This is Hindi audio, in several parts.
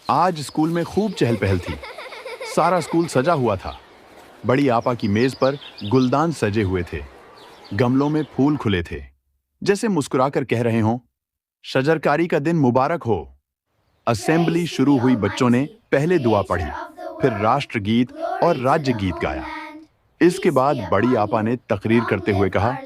आज स्कूल में खूब चहल पहल थी। सारा स्कूल सजा हुआ था। बड़ी आपा की मेज पर गुलदान सजे हुए थे। गमलों में फूल खुले थे, जैसे मुस्कुराकर कह रहे हों, शजरकारी का दिन मुबारक हो। असेंबली शुरू हुई। बच्चों ने पहले दुआ पढ़ी, फिर राष्ट्रगीत और राज्य गीत गाया। इसके बाद बड़ी आपा ने तकरीर करते हुए कहा,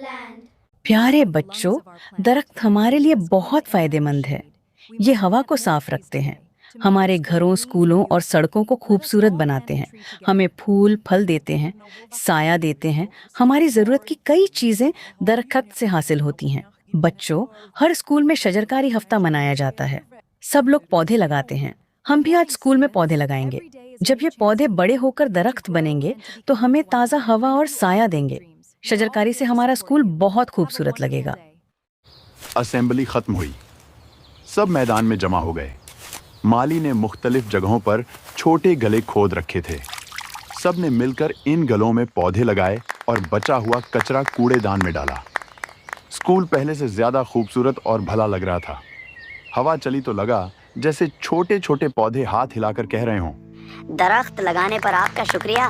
प्यारे बच्चों, दरख्त हमारे लिए बहुत फायदेमंद है। ये हवा को साफ रखते हैं, हमारे घरों, स्कूलों और सड़कों को खूबसूरत बनाते हैं, हमें फूल, फल देते हैं, साया देते हैं। हमारी ज़रूरत की कई चीज़ें दरख्त से हासिल होती हैं। बच्चों, हर स्कूल में शजरकारी हफ्ता मनाया जाता है। सब लोग पौधे लगाते हैं। हम भी आज स्कूल में पौधे लगाएंगे। जब ये पौधे बड़े होकर दरख्त बनेंगे, तो हमें ताज़ा हवा और साया देंगे। शजरकारी से हमारा स्कूल बहुत खूबसूरत लगेगा। असेंबली खत्म हुई। सब मैदान में जमा हो गए। माली ने मुख्तलिफ जगहों पर छोटे गले खोद रखे थे। सब ने मिलकर इन गलों में पौधे लगाए और बचा हुआ कचरा कूड़ेदान में डाला। स्कूल पहले से ज्यादा खूबसूरत और भला लग रहा था। हवा चली तो लगा जैसे छोटे छोटे पौधे हाथ हिलाकर कह रहे हों, दरख्त लगाने पर आपका शुक्रिया।